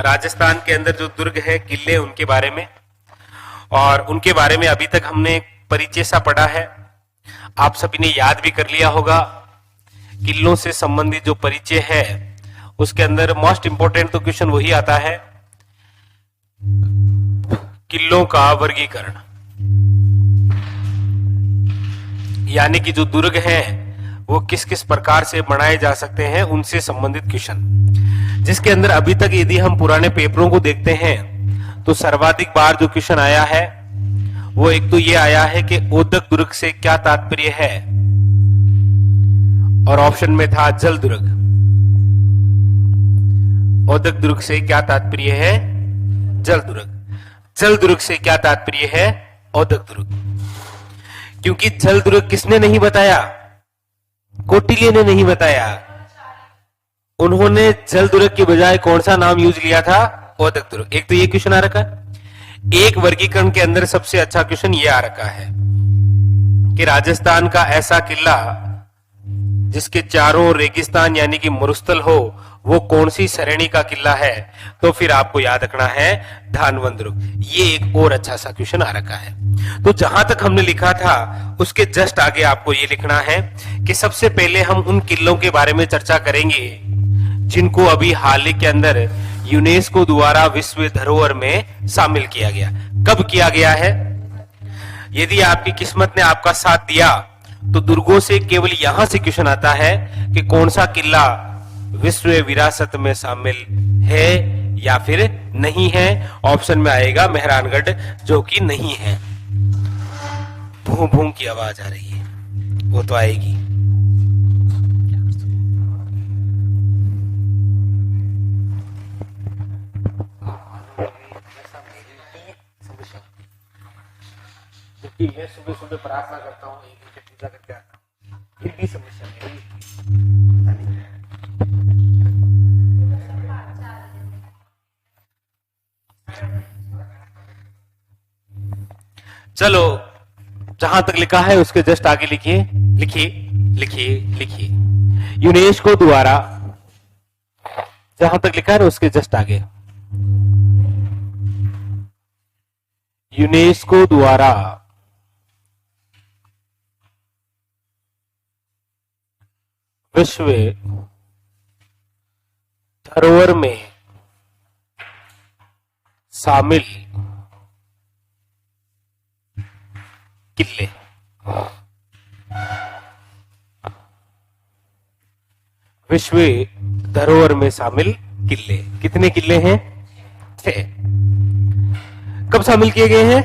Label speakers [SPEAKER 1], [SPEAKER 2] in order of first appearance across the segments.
[SPEAKER 1] राजस्थान के अंदर जो दुर्ग है, किले, उनके बारे में, और उनके बारे में अभी तक हमने परिचय सा पढ़ा है। आप सभी ने याद भी कर लिया होगा। किलों से संबंधित जो परिचय है उसके अंदर मोस्ट इंपोर्टेंट तो क्वेश्चन वही आता है, किलों का वर्गीकरण, यानी कि जो दुर्ग हैं वो किस किस प्रकार से बनाए जा सकते हैं, उनसे संबंधित क्वेश्चन, जिसके अंदर अभी तक यदि हम पुराने पेपरों को देखते हैं तो सर्वाधिक बार जो क्वेश्चन आया है वो एक तो ये आया है कि ओदक दुर्ग से क्या तात्पर्य है, और ऑप्शन में था जल दुर्ग। ओदक दुर्ग से क्या तात्पर्य है? जल दुर्ग। जल दुर्ग से क्या तात्पर्य है? ओदक दुर्ग। क्योंकि जल दुर्ग किसने नहीं बताया? कौटिल्य ने नहीं बताया। उन्होंने जल दुर्ग के बजाय कौन सा नाम यूज किया था? ओदक दुर्ग। एक तो ये क्वेश्चन आ रखा है। एक वर्गीकरण के अंदर सबसे अच्छा क्वेश्चन ये आ रखा है कि राजस्थान का ऐसा किला जिसके चारों ओर रेगिस्तान यानी कि मरुस्थल हो, वो कौन सी श्रेणी का किला है? तो फिर आपको याद रखना है धानवंत दुर्ग। ये एक और अच्छा सा क्वेश्चन आ रखा है। तो जहां तक हमने लिखा था उसके जस्ट आगे आपको ये लिखना है कि सबसे पहले हम उन किलों के बारे में चर्चा करेंगे जिनको अभी हाल ही के अंदर यूनेस्को द्वारा विश्व धरोहर में शामिल किया गया। कब किया गया है? यदि आपकी किस्मत ने आपका साथ दिया तो दुर्गों से केवल यहां से क्वेश्चन आता है कि कौन सा किला विश्व विरासत में शामिल है या फिर नहीं है। ऑप्शन में आएगा मेहरानगढ़, जो कि नहीं है। भूं भूं की आवाज आ रही है, वो तो आएगी। मैं सुबह सुबह प्रार्थना करता हूँ, एक पूजा करके आता हूँ, फिर भी समस्या नहीं। चलो, जहां तक लिखा है उसके जस्ट आगे लिखिए, लिखिए, लिखिए, लिखिए। यूनेस्को द्वारा, जहां तक लिखा है उसके जस्ट आगे, यूनेस्को द्वारा विश्व धरोहर में शामिल किले। विश्व धरोहर में शामिल किले कितने किले हैं? 6। कब शामिल किए गए हैं?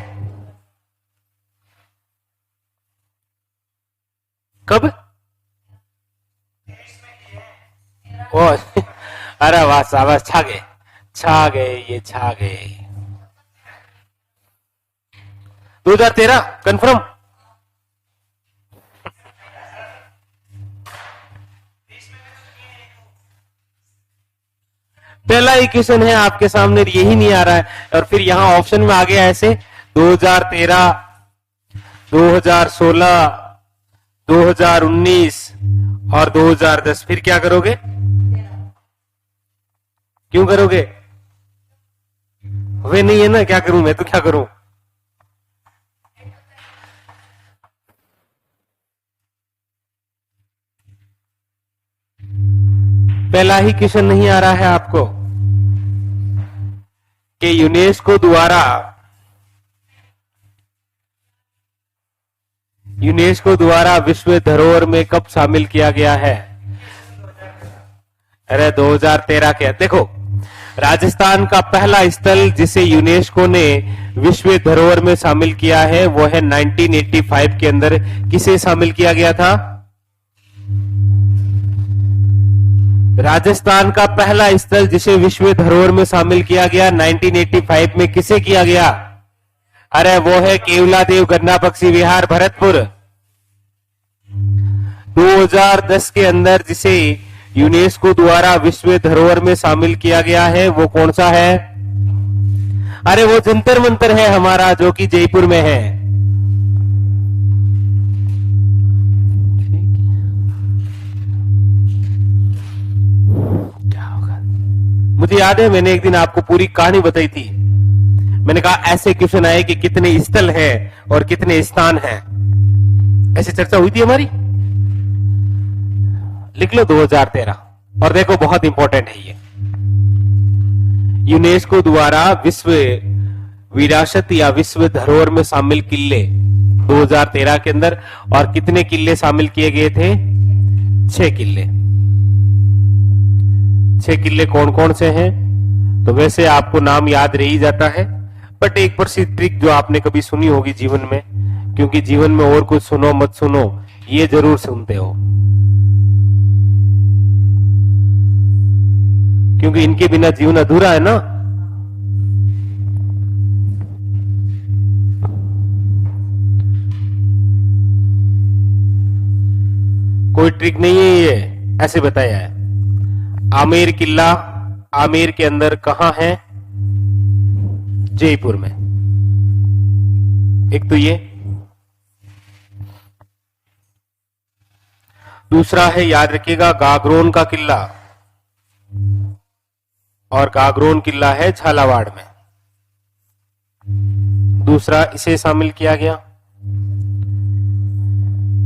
[SPEAKER 1] कब? अरे वाह शाबाश, छा गए, छा गए, ये छा गए। 2013 कंफर्म। पहला ही क्वेश्चन है आपके सामने, यही नहीं आ रहा है, और फिर यहां ऑप्शन में आ गया ऐसे 2013, 2016, 2019 और 2010। फिर क्या करोगे? क्यों करोगे? वे नहीं है ना, क्या करूं मैं, तो क्या करूं? पहला ही क्वेश्चन नहीं आ रहा है आपको कि यूनेस्को द्वारा विश्व धरोहर में कब शामिल किया गया है? अरे 2013 के। देखो, राजस्थान का पहला स्थल जिसे यूनेस्को ने विश्व धरोहर में शामिल किया है वो है 1985 के अंदर। किसे शामिल किया गया था? राजस्थान का पहला स्थल जिसे विश्व धरोहर में शामिल किया गया 1985 में किसे किया गया? अरे वो है केवलादेव गन्ना पक्षी विहार, भरतपुर। 2010 के अंदर जिसे यूनेस्को द्वारा विश्व धरोहर में शामिल किया गया है वो कौन सा है? अरे वो जंतर मंतर है हमारा, जो कि जयपुर में है। क्या होगा? मुझे याद है मैंने एक दिन आपको पूरी कहानी बताई थी। मैंने कहा ऐसे क्वेश्चन आए कि कितने स्थल हैं और कितने स्थान हैं, ऐसी चर्चा हुई थी हमारी। लिख लो 2013। और देखो बहुत इंपॉर्टेंट है ये, यूनेस्को द्वारा विश्व विरासत या विश्व धरोहर में शामिल किले 2013 के अंदर। और कितने किले शामिल किए गए थे? 6 किले। 6 किले कौन कौन से हैं? तो वैसे आपको नाम याद रह ही जाता है, बट एक प्रसिद्ध ट्रिक जो आपने कभी सुनी होगी जीवन में, क्योंकि जीवन में और कुछ सुनो मत सुनो, ये जरूर सुनते हो, क्योंकि इनके बिना जीवन अधूरा है ना। कोई ट्रिक नहीं है ये, ऐसे बताया है। आमेर किला आमेर के अंदर कहां है? जयपुर में। एक तो ये, दूसरा है याद रखिएगा गागरोन का किला, और गागरोन किला है झालावाड़ में। दूसरा इसे शामिल किया गया।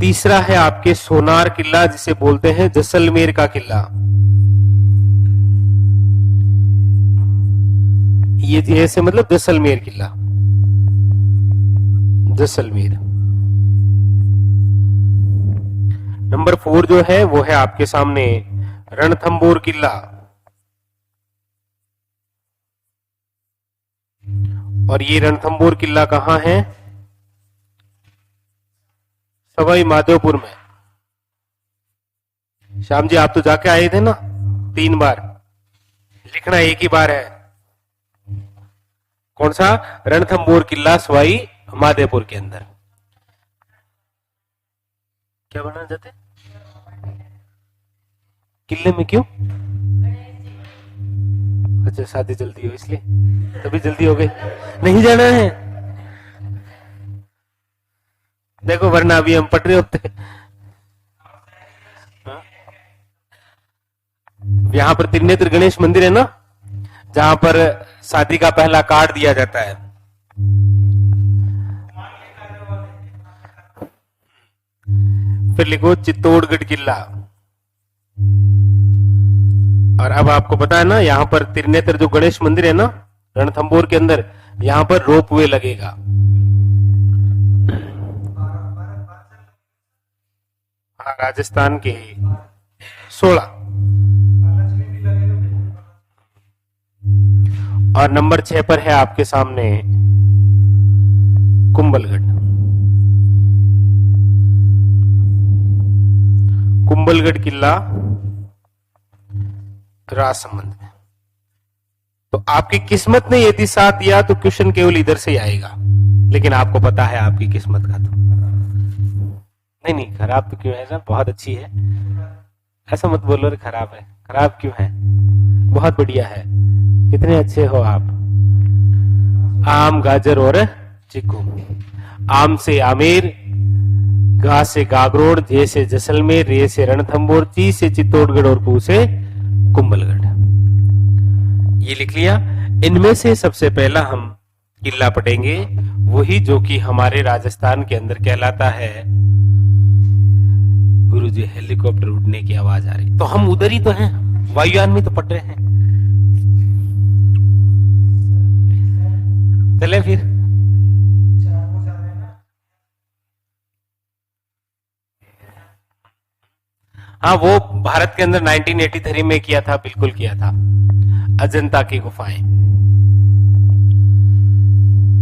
[SPEAKER 1] तीसरा है आपके सोनार किला, जिसे बोलते हैं जैसलमेर का किला। ये जैसे मतलब जैसलमेर किला, जैसलमेर। नंबर 4 जो है वो है आपके सामने रणथंबोर किला, और ये रणथंबोर किला कहां है? सवाई माधोपुर में। श्याम जी आप तो जाके आए थे ना 3 बार, लिखना एक ही बार है। कौन सा? रणथंबोर किला सवाई माधोपुर के अंदर। क्या बनाना चाहते? किले में क्यों? अच्छा शादी जल्दी हो इसलिए, तभी जल्दी हो गई। नहीं जाना है देखो, वरना अभी हम पट रहे होते। यहां पर त्रिनेत्र गणेश मंदिर है ना, जहां पर शादी का पहला कार्ड दिया जाता है। फिर लिखो चित्तौड़गढ़ किला। और अब आपको पता है ना, यहां पर त्रिनेत्र जो गणेश मंदिर है ना रणथंबोर के अंदर, यहां पर रोपवे लगेगा। हाँ, राजस्थान के 16। और नंबर 6 पर है आपके सामने कुंभलगढ़। कुंभलगढ़ किला राजसमंद में। तो आपकी किस्मत ने यदि साथ दिया तो क्वेश्चन केवल इधर से ही आएगा, लेकिन आपको पता है आपकी किस्मत का तो नहीं खराब तो क्यों है सर, बहुत अच्छी है। ऐसा मत बोलो रे खराब है, खराब क्यों है, बहुत बढ़िया है, कितने अच्छे हो आप। आम गाजर और चीकू। आम से आमेर, गा से गागरोड, जे से जैसलमेर, रे से रणथंबोर, ची से चित्तौड़गढ़ और कू से कुंभलगढ़। ये लिख लिया। इनमें से सबसे पहला हम किला पढ़ेंगे, वही जो कि हमारे राजस्थान के अंदर कहलाता है। गुरुजी हेलीकॉप्टर उड़ने की आवाज आ रही, तो हम उधर ही तो हैं, वायुयान में तो पढ़ रहे हैं। चले फिर। हाँ, वो भारत के अंदर 1983 में किया था, बिल्कुल किया था, अजंता की गुफाएं।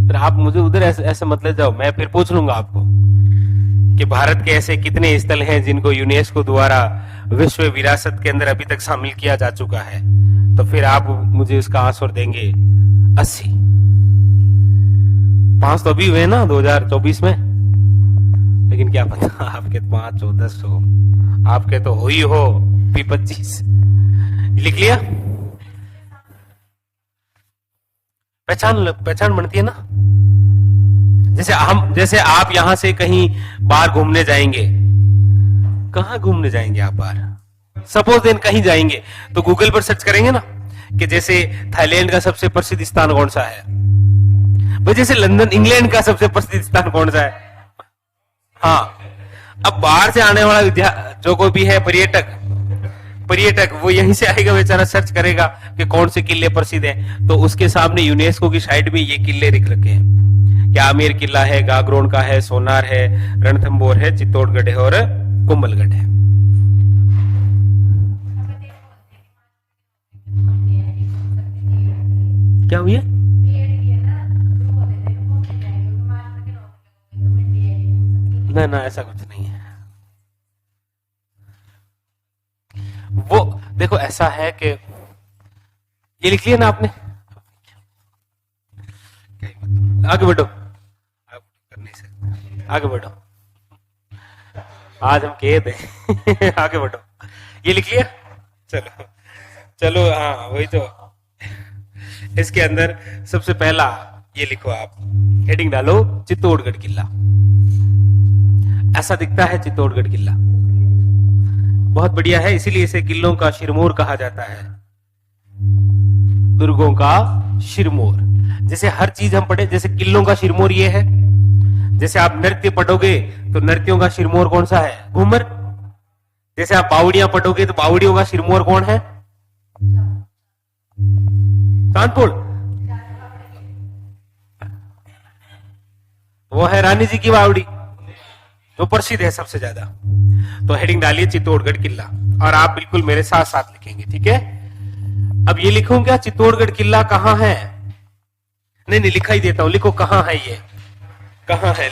[SPEAKER 1] फिर आप मुझे उधर ऐसे मत ले जाओ, मैं फिर पूछ लूंगा आपको कि भारत के ऐसे कितने स्थल हैं जिनको यूनेस्को द्वारा विश्व विरासत के अंदर अभी तक शामिल किया जा चुका है। तो फिर आप मुझे इसका आंसर देंगे 80। 5 तो अभी हुए ना 2024 में, लेकिन क्या पता आपके 5 हो 10 हो, आपके तो हो ही हो 25। लिख लिया। पहचान बनती है ना, जैसे आप यहां से कहीं बाहर घूमने जाएंगे। कहां घूमने जाएंगे आप बाहर? सपोज दिन कहीं जाएंगे तो गूगल पर सर्च करेंगे ना कि जैसे थाईलैंड का सबसे प्रसिद्ध स्थान कौन सा है, भाई जैसे लंदन इंग्लैंड का सबसे प्रसिद्ध स्थान कौन सा है। हाँ, अब बाहर से आने वाला जो कोई भी है पर्यटक वो यहीं से आएगा, बेचारा सर्च करेगा कि कौन से किले प्रसिद्ध हैं, तो उसके सामने यूनेस्को की साइट में ये किले लिख रखे हैं, क्या आमेर किला है, गागरोन का है, सोनार है, रणथंबोर है, चित्तौड़गढ़ है और कुंभलगढ़ है। क्या हुई है? ना ना ऐसा कुछ नहीं है। वो देखो ऐसा है कि ये लिख लिया ना आपने, आगे बढ़ो, आप कर नहीं सकते, आगे बढ़ो, आज हम कह दे आगे बढ़ो, ये लिख लिया, चलो चलो, हाँ वही तो। इसके अंदर सबसे पहला ये लिखो, आप हेडिंग डालो चित्तौड़गढ़ किला। ऐसा दिखता है चित्तौड़गढ़ किला, बहुत बढ़िया है, इसीलिए इसे किलों का शिरमोर कहा जाता है, दुर्गों का शिरमोर। जैसे हर चीज हम पढ़े, जैसे किलों का शिरमोर ये है, जैसे आप नृत्य पढ़ोगे तो नृत्यों का शिरमोर कौन सा है, घूमर। जैसे आप बावड़ियां पढ़ोगे तो बावड़ियों का शिरमोर कौन है, कानपुर, वो है रानी जी की बावड़ी, जो प्रसिद्ध है सबसे ज्यादा। तो हेडिंग डालिए चित्तौड़गढ़ किला, और आप बिल्कुल मेरे साथ साथ लिखेंगे, ठीक है। अब ये लिखूं क्या, चित्तौड़गढ़ किला कहां है, नहीं लिखा ही देता हूं, लिखो कहां है, ये कहां है,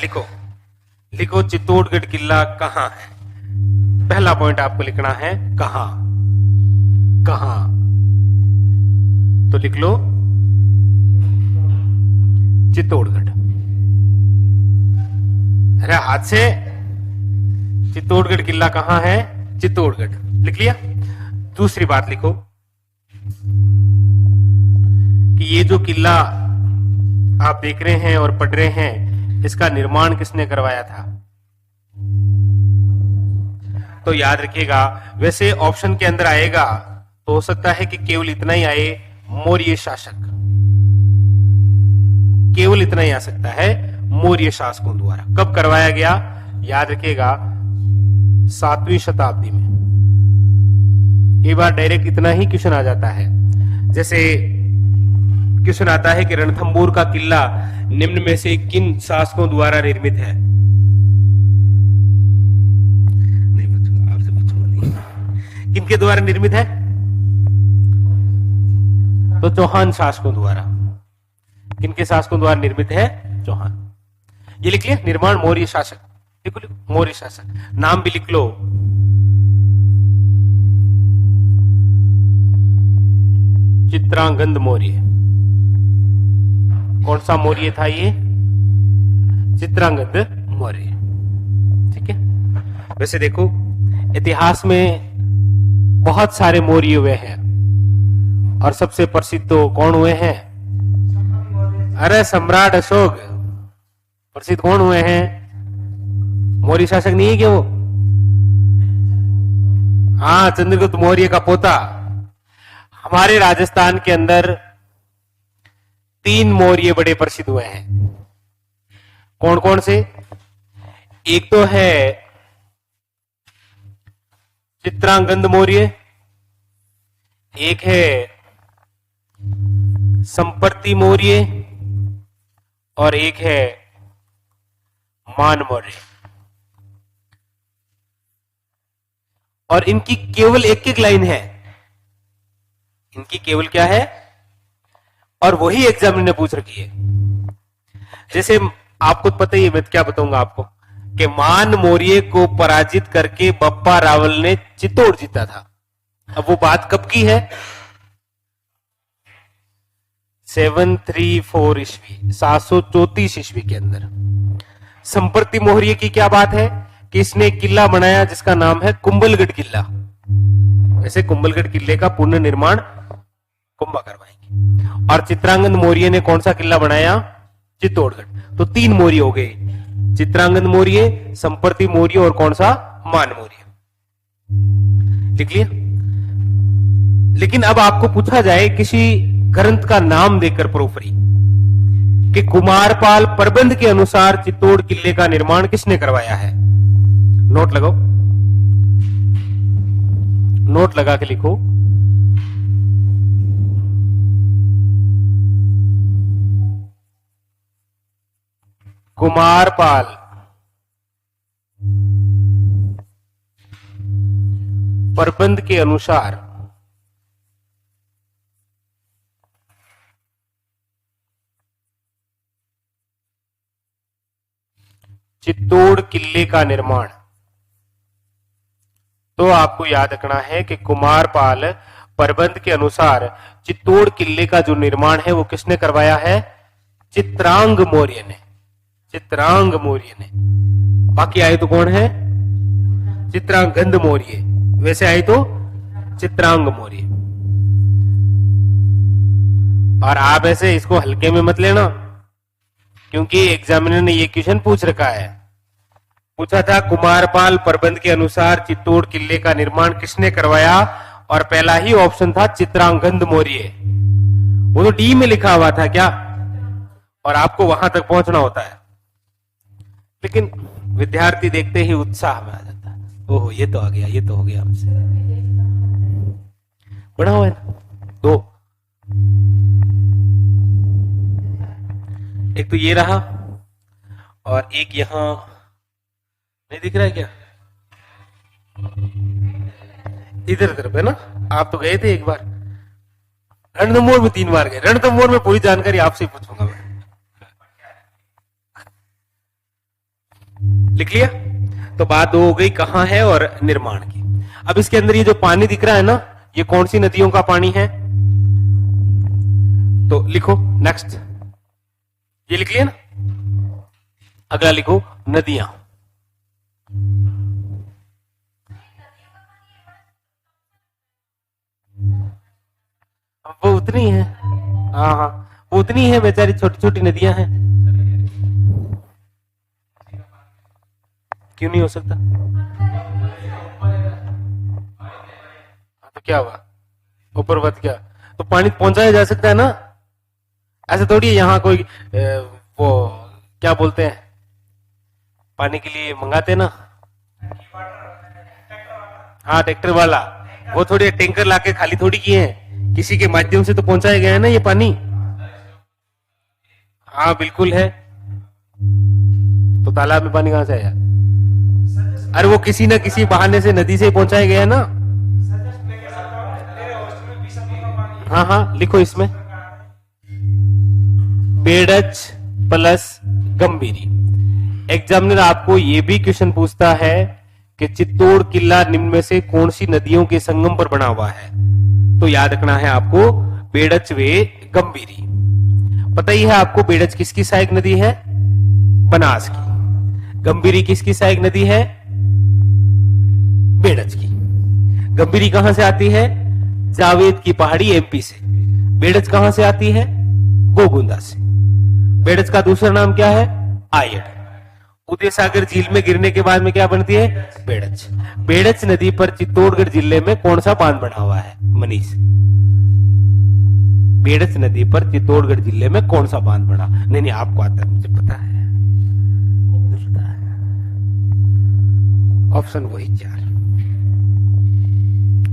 [SPEAKER 1] लिखो चित्तौड़गढ़ किला कहां है। पहला पॉइंट आपको लिखना है कहां, तो लिख लो चित्तौड़गढ़। अरे हाथ से, चित्तौड़गढ़ किला कहां है, चित्तौड़गढ़, लिख लिया। दूसरी बात लिखो कि ये जो किला आप देख रहे हैं और पढ़ रहे हैं, इसका निर्माण किसने करवाया था। तो याद रखिएगा, वैसे ऑप्शन के अंदर आएगा तो हो सकता है कि केवल इतना ही आए, मौर्य शासक, केवल इतना ही आ सकता है, मौर्य शासकों द्वारा। कब करवाया गया, याद रखिएगा 7वीं शताब्दी में। कई बार डायरेक्ट इतना ही क्वेश्चन आ जाता है, जैसे क्वेश्चन आता है कि रणथंबोर का किला निम्न में से किन शासकों द्वारा निर्मित है। नहीं पूछूंगा, आपसे पूछूंगा नहीं, किनके द्वारा निर्मित है, तो चौहान शासकों द्वारा। किनके शासकों द्वारा निर्मित है, चौहान। ये लिख लिया, निर्माण मौर्य शासक, लिखो मौर्य शासक, नाम भी लिख लो, चित्रांगद मौर्य। कौन सा मौर्य था ये, चित्रांगद मौर्य, ठीक है। वैसे देखो इतिहास में बहुत सारे मौर्य हुए हैं, और सबसे प्रसिद्ध तो कौन हुए हैं, अरे सम्राट अशोक प्रसिद्ध कौन हुए हैं, मौर्य शासक नहीं है क्या वो, हाँ चंद्रगुप्त मौर्य का पोता। हमारे राजस्थान के अंदर 3 मौर्य बड़े प्रसिद्ध हुए हैं, कौन कौन से, एक तो है चित्रांगद मौर्य, एक है संपर्ति मौर्य, और एक है मान मौर्य। और इनकी केवल एक एक लाइन है, इनकी केवल क्या है, और वही एग्जामिनर ने पूछ रखी है। जैसे आपको पता ही है, मैं क्या बताऊंगा आपको, कि मान मौर्य को पराजित करके बप्पा रावल ने चित्तौड़ जीता था। अब वो बात कब की है, 734 ईस्वी, 734 ईस्वी के अंदर। संपर्ति मौर्य की क्या बात है कि इसने एक किला बनाया जिसका नाम है कुंभलगढ़ किला। वैसे कुंभलगढ़ किले का पुनर्निर्माण कुंभा करवाएंगे। और चित्रांगद मौर्य ने कौन सा किला बनाया, चित्तौड़गढ़। तो 3 मौर्य हो गए, चित्रांगद मौर्य, संपर्ति मौर्य और कौन सा, मान मौर्य। लिख लिया। लेकिन अब आपको पूछा जाए किसी ग्रंथ का नाम देकर प्रोफरी कि कुमारपाल प्रबंध के अनुसार चित्तौड़ किले का निर्माण किसने करवाया है, नोट लगाओ, नोट लगा के लिखो। कुमारपाल प्रबंध के अनुसार चित्तौड़ किले का निर्माण। तो आपको याद रखना है कि कुमारपाल प्रबंध के अनुसार चित्तौड़ किले का जो निर्माण है वो किसने करवाया है, चित्रांग मौर्य ने, चित्रांग मौर्य ने। बाकी आए तो कौन है, चित्रांगद मौर्य, वैसे आए तो चित्रांग मौर्य। और आप ऐसे इसको हल्के में मत लेना, क्योंकि एग्जामिनर ने ये क्वेश्चन पूछ रखा है, पूछा था कुमारपाल प्रबंध के अनुसार चित्तौड़ किले का निर्माण किसने करवाया, और पहला ही ऑप्शन था चित्रांगद मौर्य। वो तो डी में लिखा हुआ था क्या, और आपको वहां तक पहुंचना होता है। लेकिन विद्यार्थी देखते ही उत्साह में आ जाता है, ओहो ये तो आ गया, ये तो हो गया हमसे। बड़ा हुआ है ना, दो, एक तो ये रहा और एक यहां नहीं दिख रहा है क्या, इधर तरफ है ना। आप तो गए थे एक बार रणथंभौर में, 3 बार गए। रणथंभौर में पूरी जानकारी आपसे ही पूछूंगा मैं। लिख लिया। तो बात हो गई कहां है और निर्माण की। अब इसके अंदर ये जो पानी दिख रहा है ना, ये कौन सी नदियों का पानी है, तो लिखो नेक्स्ट, ये लिख लिया ना। अगला लिखो नदियां। वो उतनी है, हाँ हाँ वो उतनी है बेचारी, छोटी छोटी नदियां हैं। क्यों नहीं हो सकता, तो क्या हुआ, ऊपर क्या, तो पानी पहुंचाया जा सकता है ना। ऐसे थोड़ी है यहाँ कोई वो क्या बोलते हैं, पानी के लिए मंगाते ना, हाँ ट्रैक्टर वाला, वो थोड़ी टैंकर लाके खाली थोड़ी किए हैं, किसी के माध्यम से तो पहुंचाया गया है ना ये पानी। हाँ बिल्कुल है, तो तालाब में पानी कहां से आया, अरे वो किसी ना किसी बहाने से नदी से पहुंचाया गया है ना। हाँ हाँ लिखो इसमें बेड़च प्लस गंभीरी। एग्जामिनर आपको ये भी क्वेश्चन पूछता है कि चित्तौड़ किला निम्न में से कौन सी नदियों के संगम पर बना हुआ है, तो याद रखना है आपको बेड़च वे गंभीरी। पता ही है आपको बेड़च किसकी सहायक नदी है, बनास की। गंभीरी किसकी सहायक नदी है, बेड़च की। गंभीरी कहां से आती है, जावेद की पहाड़ी एमपी से। बेड़च कहां से आती है, गोगुंदा से। बेड़च का दूसरा नाम क्या है, आयड़। उदय सागर झील में गिरने के बाद में क्या बनती है, बेड़च। बेड़च नदी पर चित्तौड़गढ़ जिले में कौन सा बांध बना हुआ है, मनीष। बेड़च नदी पर चित्तौड़गढ़ जिले में कौन सा बांध बना, नहीं आपको आता है, मुझे पता है, ऑप्शन वही 4,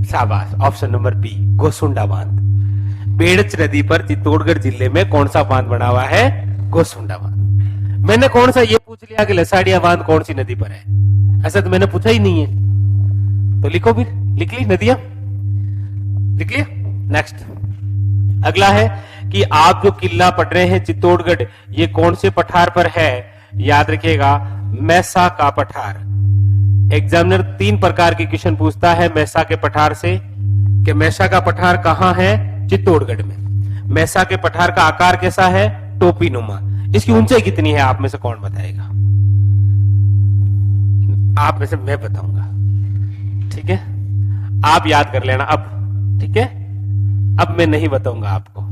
[SPEAKER 1] शाबाश, ऑप्शन नंबर बी गोसुंडा बांध। बेड़च नदी पर चित्तौड़गढ़ जिले में कौन सा बांध बना हुआ है, गोसुंडा बांध। मैंने कौन सा ये पूछ लिया कि लसाड़िया बांध कौन सी नदी पर है, ऐसा तो मैंने पूछा ही नहीं है। तो लिखो फिर, लिख ली नदियां, लिख लिया। नेक्स्ट अगला है कि आप जो किला पढ़ रहे हैं चित्तौड़गढ़, ये कौन से पठार पर है, याद रखिएगा मैसा का पठार। एग्जामिनर 3 प्रकार के क्वेश्चन पूछता है मैसा के पठार से, कि मैसा का पठार कहां है, चित्तौड़गढ़ में। मैसा के पठार का आकार कैसा है, टोपी नुमा। इसकी ऊंचाई कितनी है, आप में से कौन बताएगा, आप में से मैं बताऊंगा, ठीक है, आप याद कर लेना अब, ठीक है। अब मैं नहीं बताऊंगा आपको।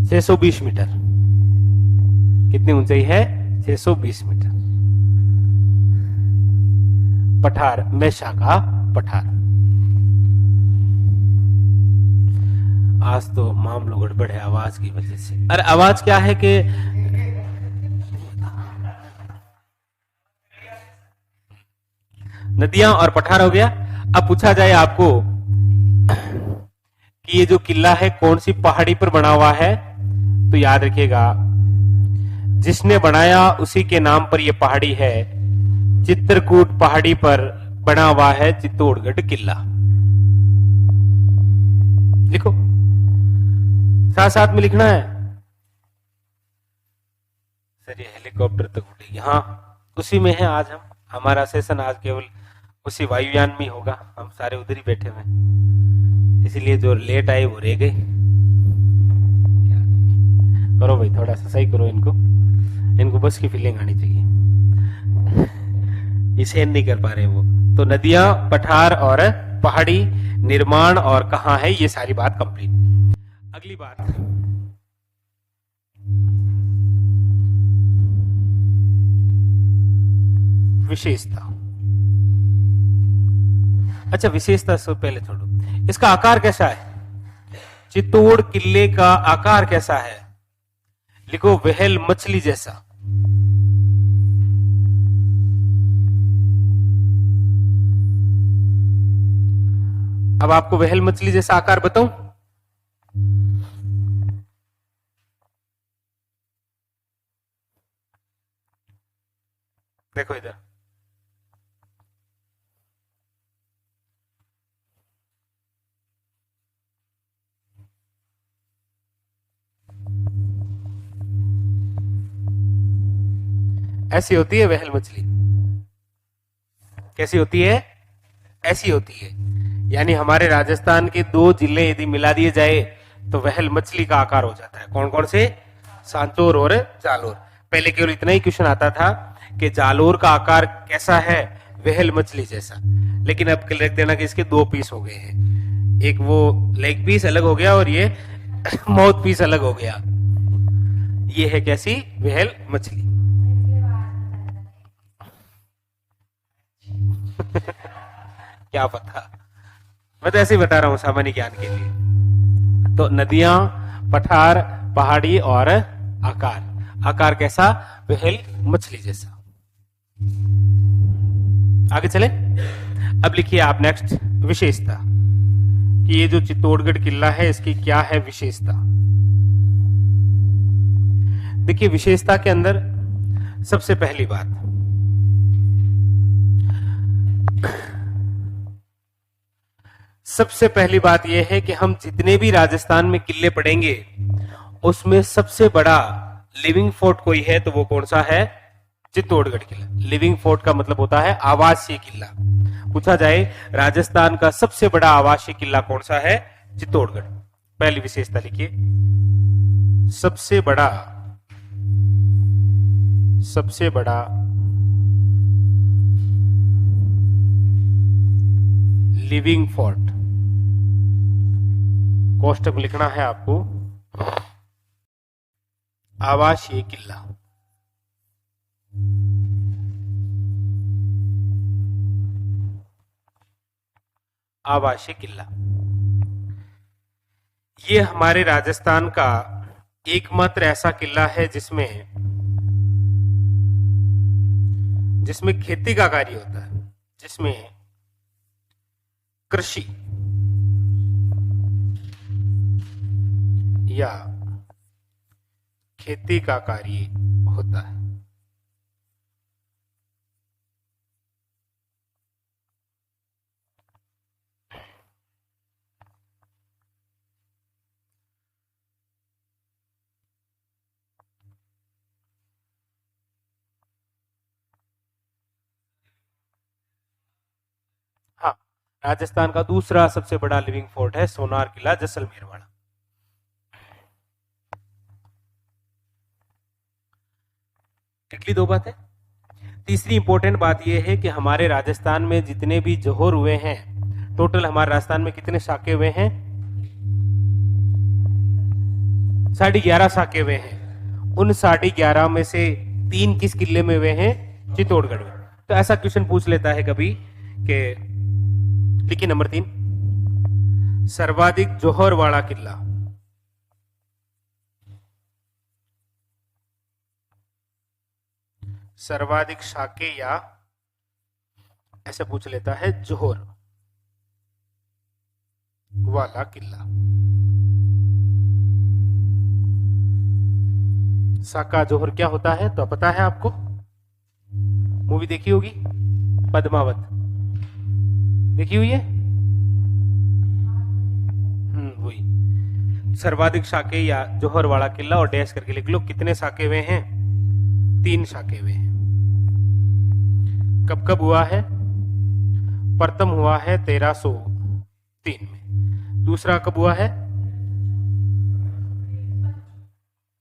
[SPEAKER 1] 620 मीटर, कितनी ऊंचाई है, 620 मीटर। पठार मैसा का पठार। आज तो मामलो गड़बड़ है आवाज की वजह से। अरे आवाज क्या है कि नदियां और पठार हो गया। अब पूछा जाए आपको कि ये जो किला है कौन सी पहाड़ी पर बना हुआ है, तो याद रखिएगा जिसने बनाया उसी के नाम पर यह पहाड़ी है। चित्रकूट पहाड़ी पर बना हुआ है चित्तौड़गढ़ किला। लिखो, साथ साथ में लिखना है। सर ये हेलीकॉप्टर तक उड़ेगी, हाँ उसी में है। आज हमारा सेशन आज केवल उसी वायुयान में होगा। हम सारे उधर ही बैठे हुए, इसलिए जो लेट आए वो रह गए। करो भाई, थोड़ा सा सही करो इनको बस की फीलिंग आनी चाहिए। इसे नहीं कर पा रहे वो। तो नदियां, पठार और पहाड़ी, निर्माण और कहां है, ये सारी बात कंप्लीट। अगली बात, विशेषता। अच्छा, विशेषता से पहले छोड़ो, इसका आकार कैसा है? चित्तौड़ किले का आकार कैसा है? लिखो, व्हेल मछली जैसा। अब आपको व्हेल मछली जैसा आकार बताऊं? देखो इधर, ऐसी होती है व्हेल मछली। कैसी होती है? ऐसी होती है। यानी हमारे राजस्थान के 2 जिले यदि मिला दिए जाए तो व्हेल मछली का आकार हो जाता है। कौन कौन से? सांचौर और जालोर। पहले केवल इतना ही क्वेश्चन आता था कि जालोर का आकार कैसा है? व्हेल मछली जैसा। लेकिन अब लिख देना कि इसके 2 पीस हो गए हैं, एक वो लेग पीस अलग हो गया और ये माउथ पीस अलग हो गया। ये है कैसी? व्हेल मछली। क्या पता, मैं तो ऐसे ही बता रहा हूं सामान्य ज्ञान के लिए। तो नदियां, पठार, पहाड़ी और आकार कैसा? व्हेल मछली जैसा। आगे चले। अब लिखिए आप नेक्स्ट, विशेषता, कि ये जो चित्तौड़गढ़ किला है इसकी क्या है विशेषता। देखिए, विशेषता के अंदर सबसे पहली बात, सबसे पहली बात यह है कि हम जितने भी राजस्थान में किले पढ़ेंगे उसमें सबसे बड़ा लिविंग फोर्ट कोई है तो वो कौन सा है? चित्तौड़गढ़ किला। लिविंग फोर्ट का मतलब होता है आवासीय किला। पूछा जाए राजस्थान का सबसे बड़ा आवासीय किला कौन सा है? चित्तौड़गढ़। पहली विशेषता लिखिए, सबसे बड़ा लिविंग फोर्ट। कोष्टक लिखना है आपको, आवासीय किला। आवासीय किला ये हमारे राजस्थान का एकमात्र ऐसा किला है जिसमें खेती का कार्य होता है, जिसमें कृषि या खेती का कार्य होता है। हाँ, राजस्थान का दूसरा सबसे बड़ा लिविंग फोर्ट है सोनार किला, जैसलमेर वाला। अगली 2 बातें। तीसरी इंपॉर्टेंट बात यह है कि हमारे राजस्थान में जितने भी जोहर हुए हैं, टोटल हमारे राजस्थान में कितने साके हुए हैं? 11.5 साके हुए हैं। उन 11.5 में से 3 किस किले में हुए हैं? चित्तौड़गढ़ में। तो ऐसा क्वेश्चन पूछ लेता है कभी कि लिखिए नंबर 3, सर्वाधिक जोहर वाला किला। सर्वाधिक शाके या ऐसे पूछ लेता है जोहर वाला किला। साका जोहर क्या होता है तो पता है आपको, मूवी देखी होगी पद्मावत, देखी हुई है? वही सर्वाधिक शाके या जोहर वाला किला, और डैश करके लिख लो कितने शाके हुए हैं, 3 शाके हुए हैं। कब कब हुआ है? प्रथम हुआ है 1303 में, दूसरा कब हुआ है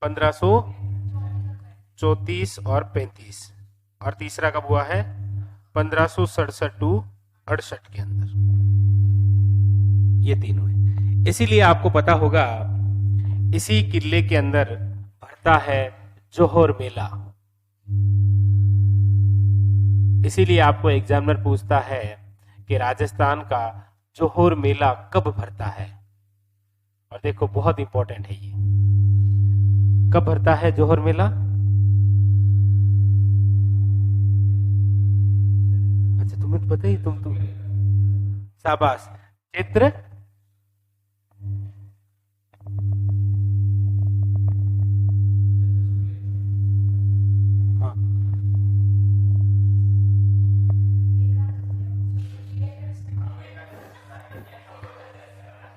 [SPEAKER 1] 1534 और 35, और तीसरा कब हुआ है 1567-68 के अंदर, ये 3 हुए। इसीलिए आपको पता होगा इसी किले के अंदर भरता है जोहर मेला। इसीलिए आपको एग्जामिनर पूछता है कि राजस्थान का जोहर मेला कब भरता है, और देखो बहुत इंपॉर्टेंट है ये, कब भरता है जोहर मेला? अच्छा तुम्हें तो पता ही, तुम शाबाश। चैत्र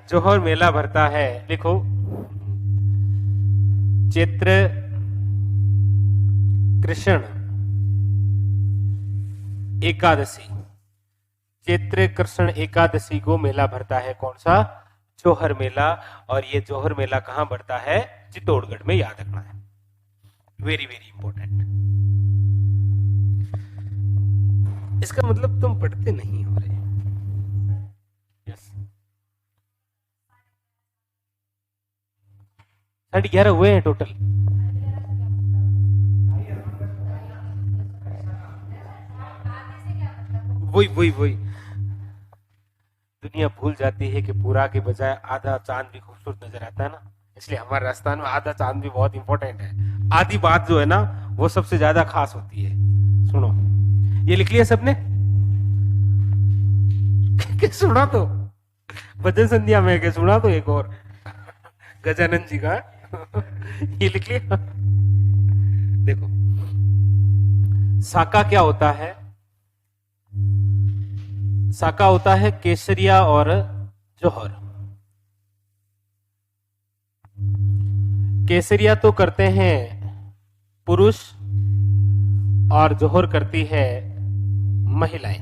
[SPEAKER 1] जोहर मेला भरता है, लिखो चैत्र कृष्ण एकादशी, चैत्र कृष्ण एकादशी को मेला भरता है। कौन सा? जोहर मेला। और ये जोहर मेला कहां भरता है? चित्तौड़गढ़ में, याद रखना है, वेरी वेरी इंपॉर्टेंट। इसका मतलब तुम पढ़ते नहीं हो रहे। यस 11:30 हुए हैं टोटल। वही दुनिया भूल जाती है कि पूरा के बजाय आधा चांद भी खूबसूरत नजर आता है ना, इसलिए हमारे राजस्थान में आधा चांद भी बहुत इंपॉर्टेंट है। आधी बात जो है ना वो सबसे ज्यादा खास होती है। सुनो, ये लिख लिया सबने? सुना तो भजन संध्या में के सुना तो एक और गजानन जी का ये लिख लिया। देखो साका क्या होता है? साका होता है केसरिया और जोहर। केसरिया तो करते हैं पुरुष और जोहर करती है महिलाएं।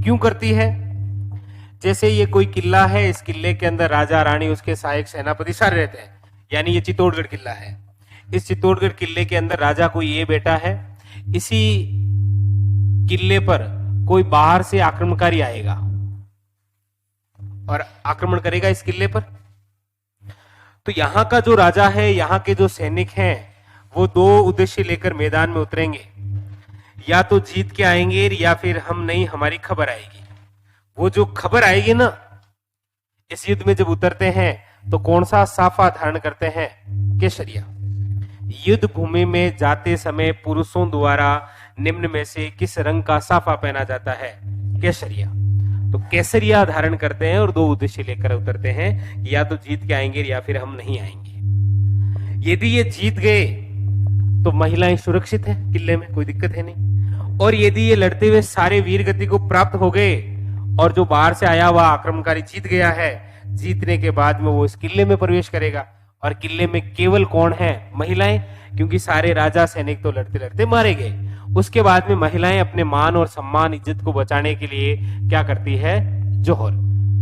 [SPEAKER 1] क्यों करती है? जैसे ये कोई किला है, इस किले के अंदर राजा रानी उसके सहायक सेनापति सारे रहते हैं, यानी ये चित्तौड़गढ़ किला है। इस चित्तौड़गढ़ किले के अंदर राजा कोई ये बेटा है, इसी किले पर कोई बाहर से आक्रमणकारी आएगा और आक्रमण करेगा इस किले पर। तो यहां का जो राजा है, यहां के जो सैनिक हैं, वो 2 उद्देश्य लेकर मैदान में उतरेंगे, या तो जीत के आएंगे या फिर हम नहीं, हमारी खबर आएगी। वो जो खबर आएगी ना, इस युद्ध में जब उतरते हैं तो कौन सा साफा धारण करते हैं? केसरिया। युद्ध भूमि में जाते समय पुरुषों द्वारा निम्न में से किस रंग का साफा पहना जाता है? केसरिया। तो केसरिया धारण करते हैं और 2 उद्देश्य लेकर उतरते हैं, या तो जीत के आएंगे या फिर हम नहीं आएंगे। यदि ये जीत गए तो महिलाएं सुरक्षित हैं किले में, कोई दिक्कत है नहीं। और यदि ये लड़ते हुए सारे वीर गति को प्राप्त हो गए और जो बाहर से आया हुआ आक्रमणकारी जीत गया है, जीतने के बाद में वो इस किले में प्रवेश करेगा, और किले में केवल कौन है? महिलाएं, क्योंकि सारे राजा सैनिक तो लड़ते लड़ते मारे गए। उसके बाद में महिलाएं अपने मान और सम्मान इज्जत को बचाने के लिए क्या करती है? जोहर।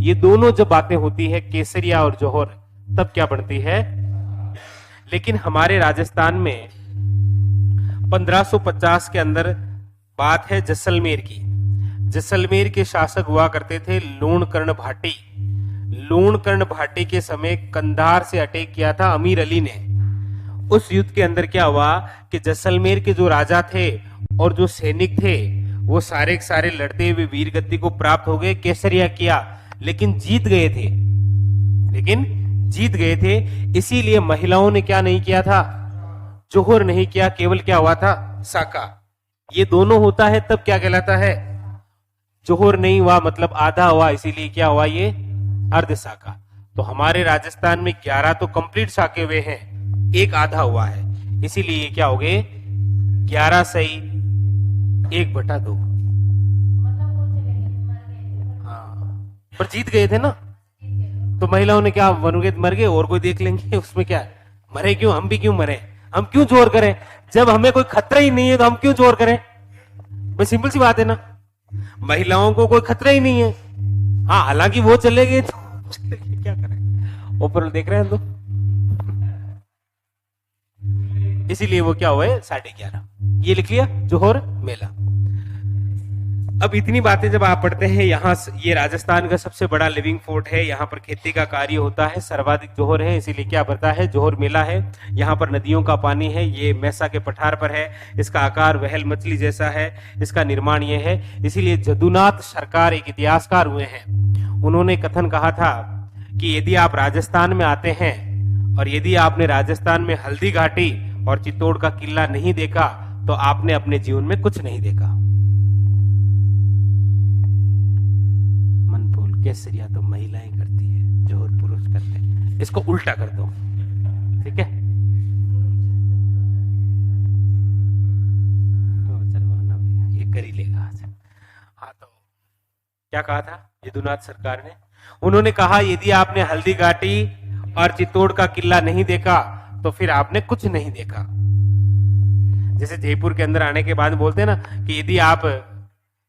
[SPEAKER 1] ये दोनों जब बातें होती है केसरिया और जोहर, तब क्या बनती है? लेकिन हमारे राजस्थान में 1550 के अंदर बात है जैसलमेर की। जैसलमेर के शासक हुआ करते थे लूणकर्ण भाटी। लूणकर्ण भाटी के समय कंधार से अटैक किया था अमीर अली ने। उस युद्ध के अंदर क्या हुआ कि जैसलमेर के जो राजा थे और जो सैनिक थे, वो सारे के सारे लड़ते हुए वीर गति को प्राप्त हो गए, केसरिया किया, लेकिन जीत गए थे। इसीलिए महिलाओं ने क्या नहीं किया था? जोहर नहीं किया, केवल क्या हुआ था, साका। ये दोनों होता है तब क्या कहलाता है, जोहर नहीं हुआ मतलब आधा हुआ, इसीलिए क्या हुआ, ये अर्ध साका। तो हमारे राजस्थान में 11 तो कंप्लीट साके हुए हैं, एक आधा हुआ है, इसीलिए क्या हो गए 11 सही 1/2। हाँ, पर जीत गए थे ना, तो महिलाओं ने क्या वनगेत मर गए, और कोई देख लेंगे उसमें क्या है, मरे क्यों, हम भी क्यों मरे, हम क्यों जोर करें, जब हमें कोई खतरा ही नहीं है तो हम क्यों जोर करें। बस सिंपल सी बात है ना, महिलाओं को कोई खतरा ही नहीं है। हाँ, हालांकि वो चले गए तो चले गए, क्या करें, ऊपर देख रहे हैं तो, इसीलिए वो क्या हुआ है 11:30। ये लिख लिया जोहर मेला। अब इतनी बातें जब आप पढ़ते हैं, यहाँ ये राजस्थान का सबसे बड़ा लिविंग फोर्ट है, यहाँ पर खेती का कार्य होता है, सर्वाधिक जोहर है, इसीलिए क्या पड़ता है, जोहर मेला है। यहाँ पर नदियों का पानी है, ये मैसा के पठार पर है, इसका आकार वहल मछली जैसा है, इसका निर्माण ये है। इसीलिए जदुनाथ सरकार एक इतिहासकार हुए हैं, उन्होंने कथन कहा था कि यदि आप राजस्थान में आते हैं और यदि आपने राजस्थान में हल्दी घाटी और चित्तौड़ का किला नहीं देखा तो आपने अपने जीवन में कुछ नहीं देखा। केसरिया तो महिलाएं करती है, जोहर पुरुष करते हैं, इसको उल्टा कर दो, ठीक है। ये कर ही लेगा आज। हाँ, तो क्या कहा था यदुनाथ सरकार ने, उन्होंने कहा यदि आपने हल्दी घाटी और चित्तौड़ का किला नहीं देखा तो फिर आपने कुछ नहीं देखा। जैसे जयपुर के अंदर आने के बाद बोलते हैं ना कि यदि आप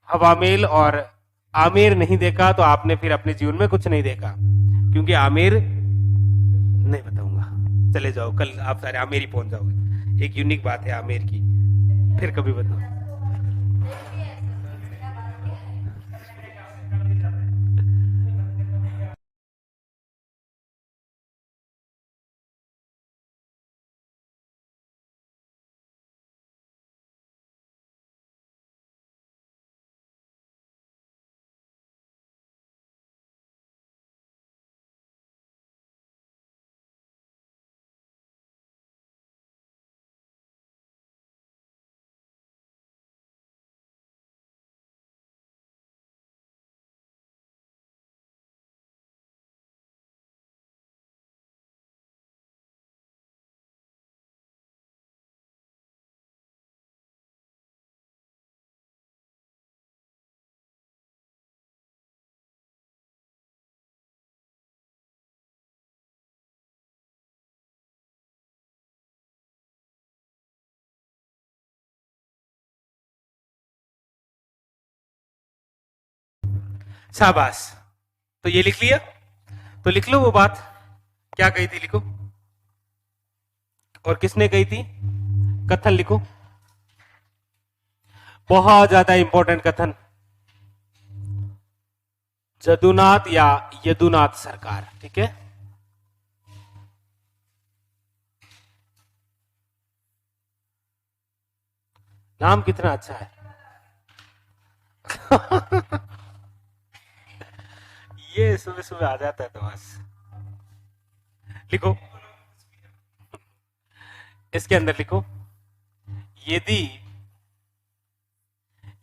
[SPEAKER 1] हवामेल और आमेर नहीं देखा तो आपने फिर अपने जीवन में कुछ नहीं देखा। क्योंकि आमेर नहीं बताऊंगा, चले जाओ, कल आप सारे आमेर ही पहुंच जाओगे, एक यूनिक बात है आमेर की, फिर कभी बताओ। शाबाश, तो ये लिख लिया, तो लिख लो वो बात क्या कही थी, लिखो, और किसने कही थी, कथन लिखो, बहुत ज्यादा इंपॉर्टेंट कथन, जदुनाथ या यदुनाथ सरकार, ठीक है। नाम कितना अच्छा है ये सुबह सुबह आ जाता है तो बस लिखो, इसके अंदर लिखो, यदि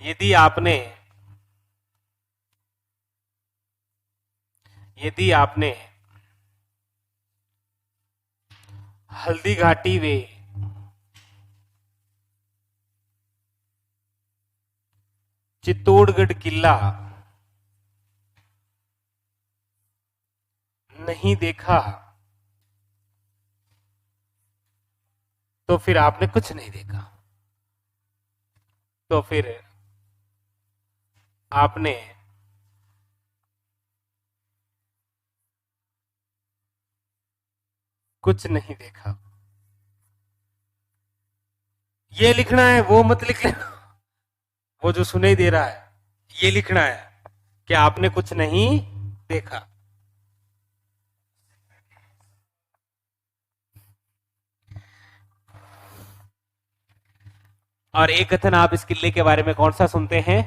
[SPEAKER 1] यदि आपने यदि आपने हल्दी घाटी वे चित्तौड़गढ़ किला नहीं देखा तो फिर आपने कुछ नहीं देखा, तो फिर आपने कुछ नहीं देखा। ये लिखना है, वो मत लिख लेना, वो जो सुनाई दे रहा है ये लिखना है कि आपने कुछ नहीं देखा। और एक कथन आप इस किले के बारे में कौन सा सुनते हैं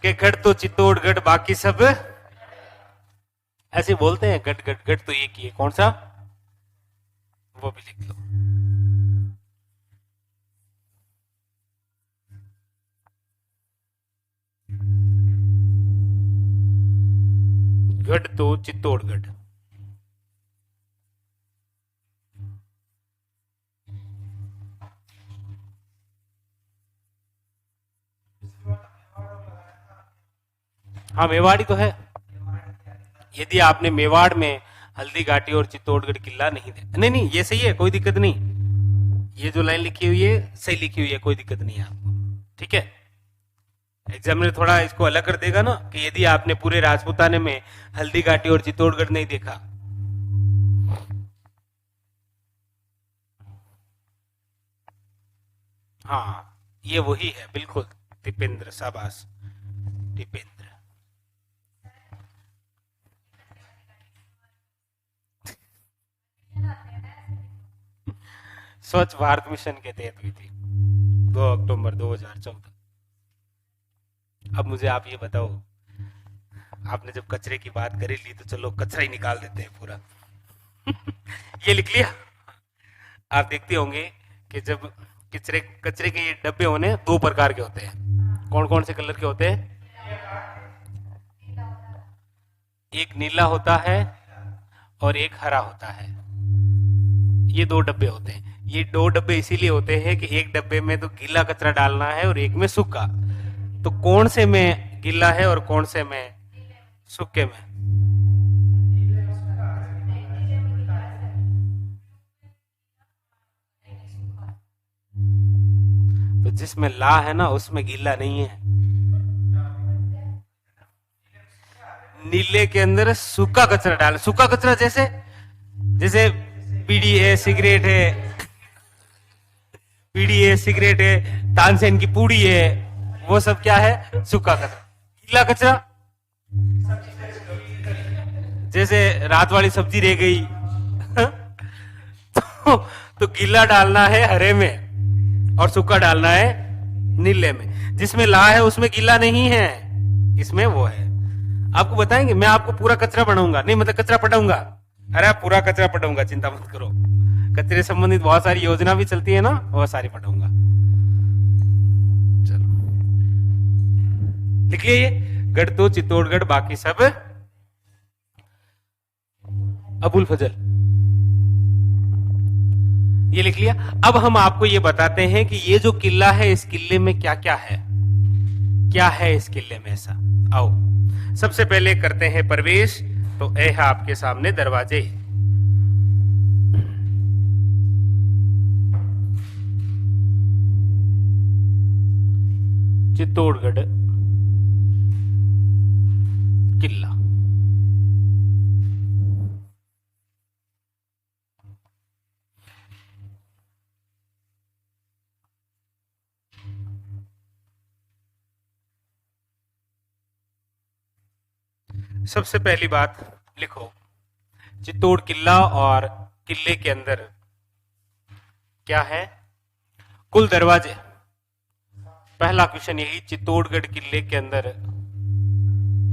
[SPEAKER 1] कि गढ़ तो चित्तौड़गढ़ बाकी सब ऐसे बोलते हैं, गढ़ गढ़ गढ़ तो एक ही है, कौन सा, वो भी लिख लो। गढ़ तो चित्तौड़गढ़। हाँ मेवाड़ी तो है। यदि आपने मेवाड़ में हल्दी घाटी और चित्तौड़गढ़ किला नहीं देखा, नहीं नहीं ये सही है, कोई दिक्कत नहीं, ये जो लाइन लिखी हुई है सही लिखी हुई है, कोई दिक्कत नहीं है आपको, ठीक है। एग्जामिनर थोड़ा इसको अलग कर देगा ना कि यदि आपने पूरे राजपूताने में हल्दी घाटी और चित्तौड़गढ़ नहीं देखा। हाँ ये वही है बिल्कुल, दीपेंद्र, शाबाश दीपेंद्र। स्वच्छ भारत मिशन के तहत हुई थी 2 अक्टूबर 2014। अब मुझे आप ये बताओ, आपने जब कचरे की बात करी ली तो चलो कचरा ही निकाल देते हैं पूरा। ये लिख लिया। आप देखते होंगे कि जब कचरे कचरे के ये डब्बे होने 2 प्रकार के होते हैं, कौन कौन से कलर के होते हैं? एक नीला होता है और एक हरा होता है, ये 2 डब्बे होते हैं। ये 2 डब्बे इसीलिए होते हैं कि एक डब्बे में तो गीला कचरा डालना है और एक में सूखा, तो कौन से में गीला है और कौन से में सूखे में? तो जिसमें ला है ना उसमें गीला नहीं है, नीले के अंदर सूखा कचरा डाल। सूखा कचरा जैसे जैसे बीड़ी है, सिगरेट है, बीड़ी है, सिगरेट है, तानसेन की पूड़ी है, वो सब क्या है? सूखा कचरा। गीला कचरा जैसे रात वाली सब्जी रह गई तो गीला डालना है हरे में और सूखा डालना है नीले में। जिसमें ला है उसमें गीला नहीं है, इसमें वो है। आपको बताएंगे, मैं आपको पूरा कचरा बनाऊंगा, नहीं मतलब कचरा पटाऊंगा, अरे पूरा कचरा पटाऊंगा, चिंता मत करो। कचरे संबंधित बहुत सारी योजना भी चलती है ना, वो सारी पटाऊंगा। चलो लिख लिए, गढ़ तो चित्तौड़गढ़, बाकी सब अबुल फजल, ये लिख लिया। अब हम आपको ये बताते हैं कि ये जो किला है इस किले में क्या क्या है, क्या है इस किले में ऐसा। आओ सबसे पहले करते हैं प्रवेश। तो ए है आपके सामने दरवाजे। चित्तौड़गढ़ किला, सबसे पहली बात लिखो चित्तौड़ किला, और किले के अंदर क्या है? कुल दरवाजे। पहला क्वेश्चन यही, चित्तौड़गढ़ किले के अंदर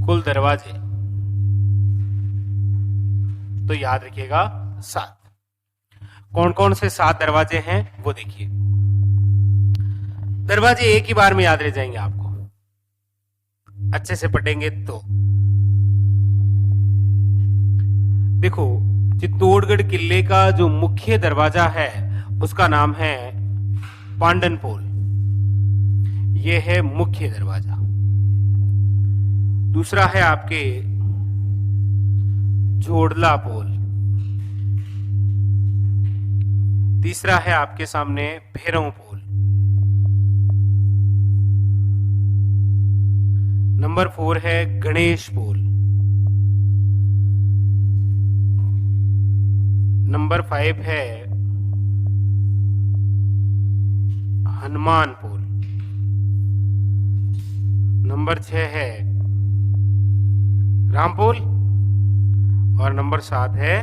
[SPEAKER 1] कुल दरवाजे, तो याद रखिएगा 7। कौन कौन से 7 दरवाजे हैं वो देखिए। दरवाजे एक ही बार में याद रह जाएंगे आपको, अच्छे से पढ़ेंगे तो। देखो चित्तौड़गढ़ किले का जो मुख्य दरवाजा है उसका नाम है पांडन पोल, ये है मुख्य दरवाजा। दूसरा है आपके जोड़ला पोल, तीसरा है आपके सामने भैरव पोल, नंबर 4 है गणेश पोल, नंबर 5 है हनुमान पोल, नंबर 6 है रामपोल, और नंबर 7 है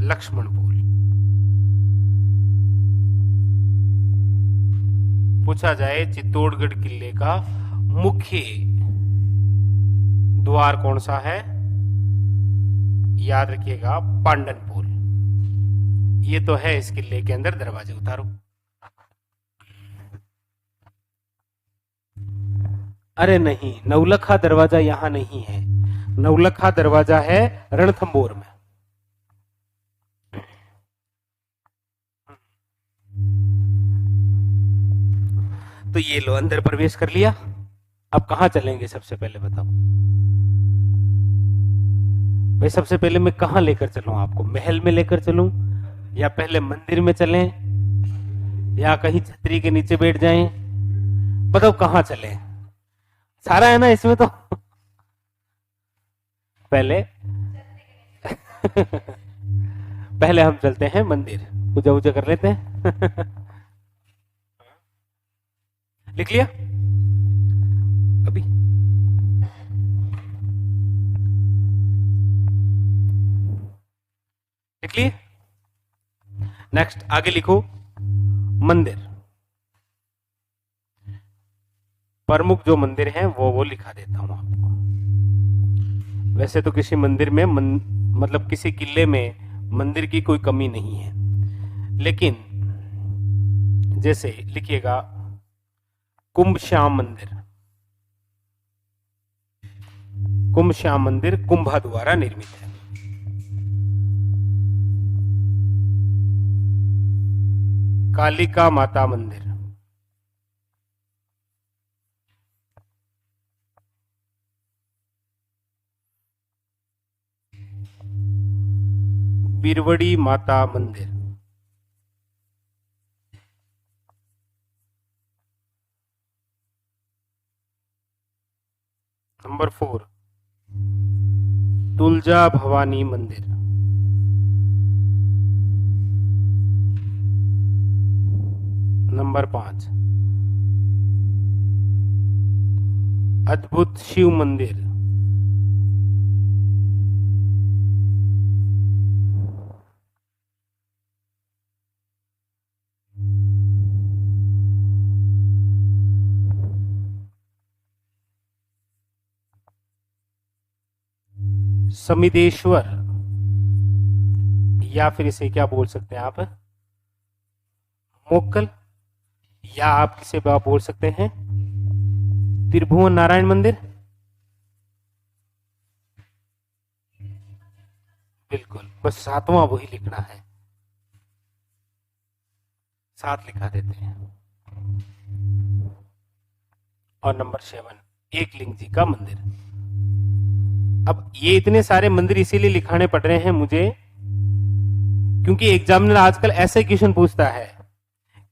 [SPEAKER 1] लक्ष्मण पोल। पूछा जाए चित्तौड़गढ़ किले का मुख्य द्वार कौन सा है, याद रखिएगा पांडन पोल। ये तो है इस किले के अंदर दरवाजे। उतारो। अरे नहीं, नवलखा दरवाजा यहां नहीं है, नवलखा दरवाजा है रणथंबोर में। तो ये लो अंदर प्रवेश कर लिया। अब कहां चलेंगे सबसे पहले बताओ भाई। सबसे पहले मैं कहां लेकर चलूं आपको, महल में लेकर चलूं या पहले मंदिर में चलें या कहीं छतरी के नीचे बैठ जाएं? बताओ कहां चलें, सारा है ना इसमें तो। पहले पहले हम चलते हैं मंदिर, पूजा वूजा कर लेते हैं। लिख लिया अभी। लिख लिए? नेक्स्ट आगे लिखो मंदिर। प्रमुख जो मंदिर हैं वो लिखा देता हूं आपको। वैसे तो किसी मंदिर में मतलब किसी किले में मंदिर की कोई कमी नहीं है, लेकिन जैसे लिखिएगा कुंभ श्याम मंदिर। कुंभ श्याम मंदिर कुंभा द्वारा निर्मित है। कालिका माता मंदिर, बिरवड़ी माता मंदिर, नंबर 4 तुलजा भवानी मंदिर, नंबर 5 अद्भुत शिव मंदिर, समिदेश्वर, या फिर इसे क्या बोल सकते हैं आप, मोक्कल, या आप किसे आप बोल सकते हैं त्रिभुवन नारायण मंदिर। बिल्कुल, बस 7वां वही लिखना है, 7 लिखा देते हैं। और नंबर 7 एकलिंग जी का मंदिर। अब ये इतने सारे मंदिर इसीलिए लिखाने पड़ रहे हैं मुझे क्योंकि एग्जामिनर आजकल ऐसे क्वेश्चन पूछता है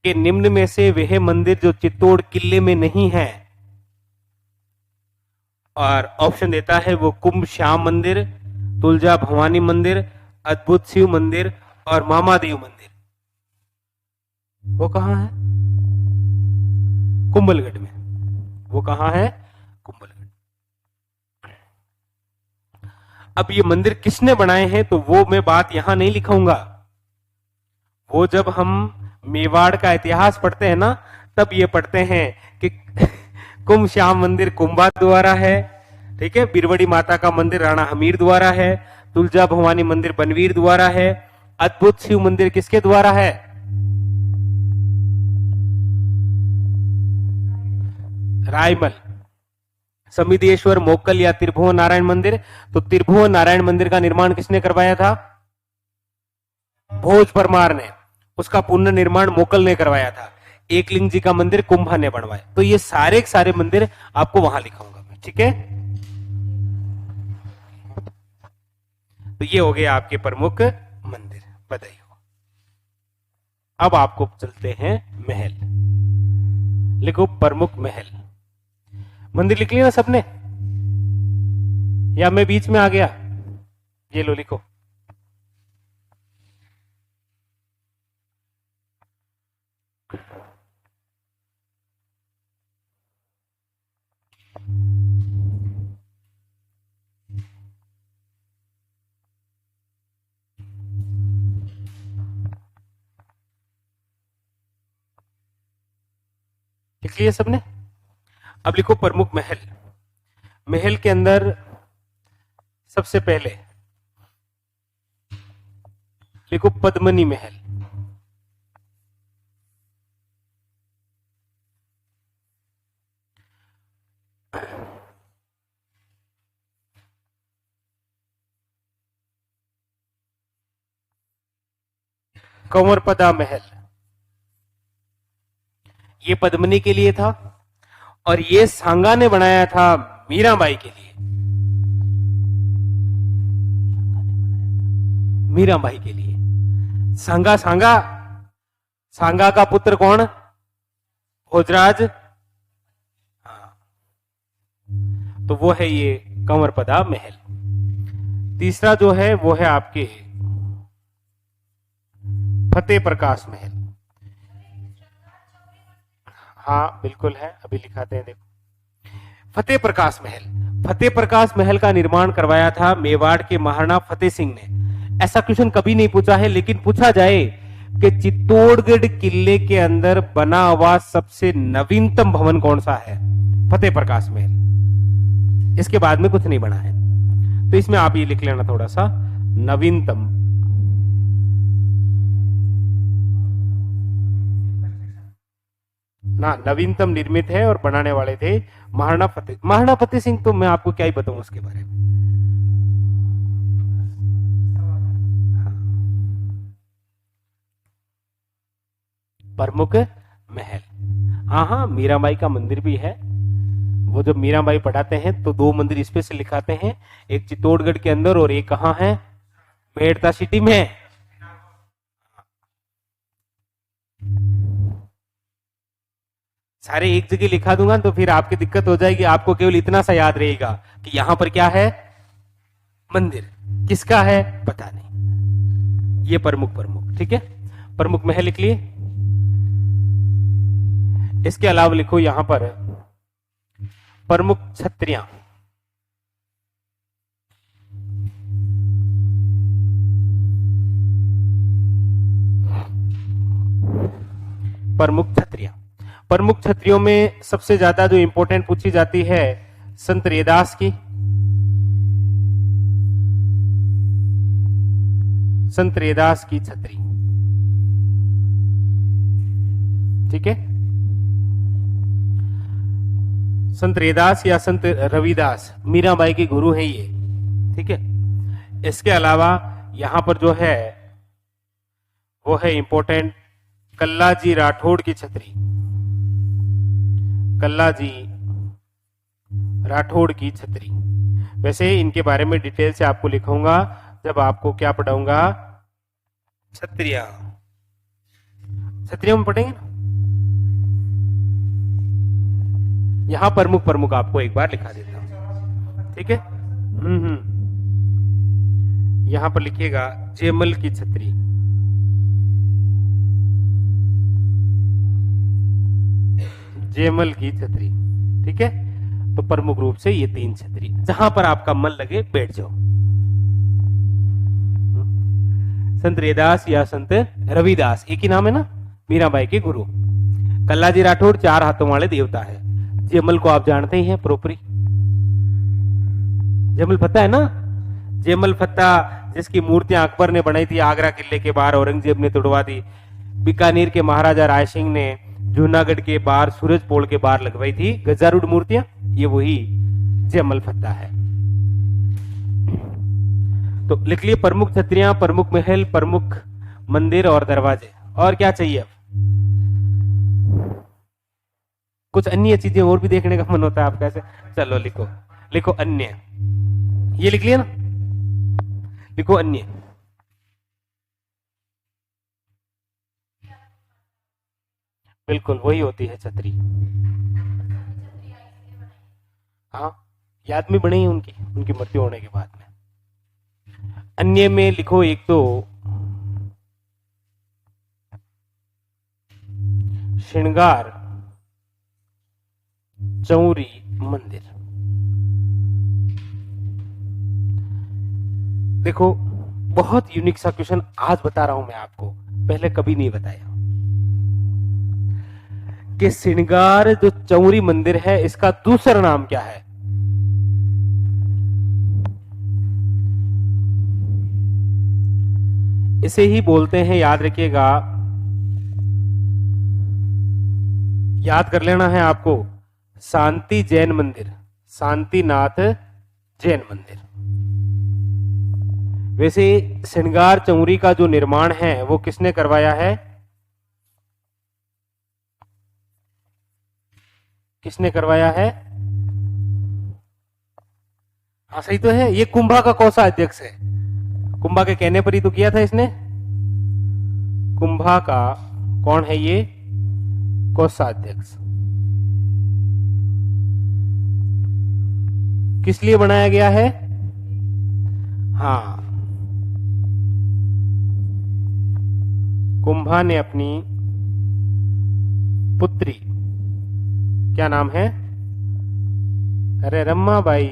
[SPEAKER 1] कि निम्न में से वह मंदिर जो चित्तौड़ किले में नहीं है, और ऑप्शन देता है वो कुंभ श्याम मंदिर, तुलजा भवानी मंदिर, अद्भुत शिव मंदिर और मामादेव मंदिर। वो कहां है? कुंभलगढ़ में। वो कहां है? कुंभलगढ़। अब ये मंदिर किसने बनाए हैं तो वो मैं बात यहां नहीं लिखाऊंगा। वो जब हम मेवाड़ का इतिहास पढ़ते हैं ना, तब ये पढ़ते हैं कि कुंभ श्याम मंदिर कुंभा द्वारा है, ठीक है, बिरवड़ी माता का मंदिर राणा हमीर द्वारा है, तुलजा भवानी मंदिर बनवीर द्वारा है, अद्भुत शिव मंदिर किसके द्वारा है? रायमल। समिदेश्वर, मोक्कल या त्रिभुवन नारायण मंदिर, तो त्रिभुवन नारायण मंदिर का निर्माण किसने करवाया था? भोज परमार ने। उसका पुनर्निर्माण मोक्कल ने करवाया था। एकलिंग जी का मंदिर कुंभा ने बनवाया। तो ये सारे के सारे मंदिर आपको वहां लिखाऊंगा मैं, ठीक है। तो ये हो गए आपके प्रमुख मंदिर, बधाई हो। अब आपको चलते हैं महल। लिखो प्रमुख महल। मंदिर लिख लिया ना सबने, या मैं बीच में आ गया? ये लो लिखो। लिख लिया सबने? अब लिखो प्रमुख महल। महल के अंदर सबसे पहले लिखो पद्मनी महल। कंवरपदा महल, ये पद्मिनी के लिए था और ये सांगा ने बनाया था मीराबाई के लिए। मीराबाई के लिए सांगा सांगा सांगा का पुत्र कौन? भोजराज। हाँ, तो वो है ये कंवरपदा महल। तीसरा जो है वो है आपके फतेह प्रकाश महल। हाँ बिल्कुल है, अभी लिखाते हैं, देखो फतेह प्रकाश महल। फतेह प्रकाश महल का निर्माण करवाया था मेवाड़ के महाराणा फतेह सिंह ने। ऐसा क्वेश्चन कभी नहीं पूछा है, लेकिन पूछा जाए कि चित्तौड़गढ़ किले के अंदर बना हुआ सबसे नवीनतम भवन कौन सा है? फतेह प्रकाश महल। इसके बाद में कुछ नहीं बना है, तो इसमें आप ये लिख लेना थोड़ा सा, नवीनतम। ना, नवीनतम निर्मित है और बनाने वाले थे महाराणा फतेह सिंह। तो मैं आपको क्या ही बताऊं उसके बारे में। प्रमुख महल, हाँ हाँ, मीराबाई का मंदिर भी है। वो जब मीराबाई पढ़ाते हैं तो दो मंदिर स्पेशल लिखाते हैं, एक चित्तौड़गढ़ के अंदर और एक कहाँ है? मेड़ता सिटी में। सारे एक जगह लिखा दूंगा तो फिर आपकी दिक्कत हो जाएगी। आपको केवल इतना सा याद रहेगा कि यहां पर क्या है? मंदिर। किसका है पता नहीं। ये प्रमुख, ठीक है, प्रमुख महल लिख लिए। इसके अलावा लिखो यहां पर प्रमुख छत्रियां। प्रमुख छत्रियां, प्रमुख छत्रियों में सबसे ज्यादा जो इंपॉर्टेंट पूछी जाती है संत रैदास की। संत रैदास की छत्री, ठीक है। संत रैदास या संत रविदास मीराबाई के गुरु हैं ये, ठीक है। इसके अलावा यहां पर जो है वो है इंपॉर्टेंट कल्लाजी राठौड़ की छत्री। कल्लाजी राठौड़ की छत्री। वैसे इनके बारे में डिटेल से आपको लिखूंगा जब आपको क्या पढ़ाऊंगा? छत्रियां। छत्रियां में पढ़ेंगे ना। यहां प्रमुख आपको एक बार लिखा देता हूं, ठीक है। यहां पर लिखिएगा जयमल की छत्री। जयमल की छत्री, ठीक है। तो प्रमुख रूप से ये तीन छत्री, जहां पर आपका मन लगे बैठ जाओ। संत रैदास या संत रविदास एक ही नाम है ना, मीराबाई के गुरु। कल्लाजी राठौड़ 4 हाथों वाले देवता है। जयमल को आप जानते ही हैं, प्रोपरी जयमल फत्ता है ना। जयमल फत्ता जिसकी मूर्तियां अकबर ने बनाई थी आगरा किले के बाहर, औरंगजेब ने तोड़वा दी। बीकानेर के महाराजा राय सिंह ने जूनागढ़ के बाहर, सूरजपोल के बाहर लगवाई थी गजारूढ़ मूर्तियां, ये वही जयमल फत्ता है। तो लिख लिए प्रमुख छत्रियां, प्रमुख महल, प्रमुख मंदिर और दरवाजे। और क्या चाहिए? अब कुछ अन्य चीजें और भी देखने का मन होता है आपका ऐसे। चलो लिखो, लिखो अन्य। ये लिख लिया ना, लिखो अन्य। बिल्कुल वही होती है छतरी। हाँ, याद में बनी उनकी मृत्यु होने के बाद में। अन्य में लिखो एक तो श्रृंगार चौरी मंदिर। देखो बहुत यूनिक सा क्वेश्चन आज बता रहा हूं मैं आपको, पहले कभी नहीं बताया कि श्रृंगार जो चौरी मंदिर है इसका दूसरा नाम क्या है। इसे ही बोलते हैं, याद रखिएगा, याद कर लेना है आपको, शांति जैन मंदिर, शांतिनाथ जैन मंदिर। वैसे श्रृंगार चौरी का जो निर्माण है वो किसने करवाया है? किसने करवाया है? हाँ सही तो है, ये कुंभा का कौन सा अध्यक्ष है? कुंभा के कहने पर ही तो किया था इसने। कुंभा का कौन है ये? कोषाध्यक्ष। किस लिए बनाया गया है? हाँ, कुंभा ने अपनी पुत्री, क्या नाम है? अरे रमाबाई,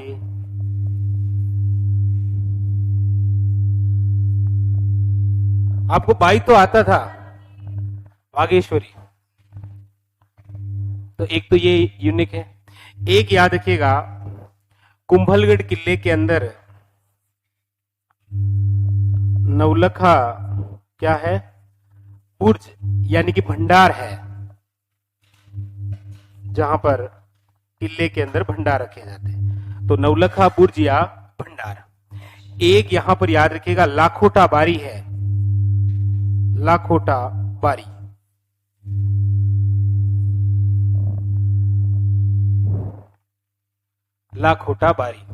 [SPEAKER 1] आपको बाई तो आता था, वागेश्वरी। तो एक तो ये यूनिक है। एक याद रखिएगा, कुंभलगढ़ किले के अंदर नवलखा क्या है? बुर्ज, यानी कि भंडार है, जहां पर किले के अंदर भंडार रखे जाते हैं। तो नवलखा बुर्ज या भंडार। एक यहां पर याद रखिएगा, लाखोटा बारी है, लाखोटा बारी। लाखोटा बारी।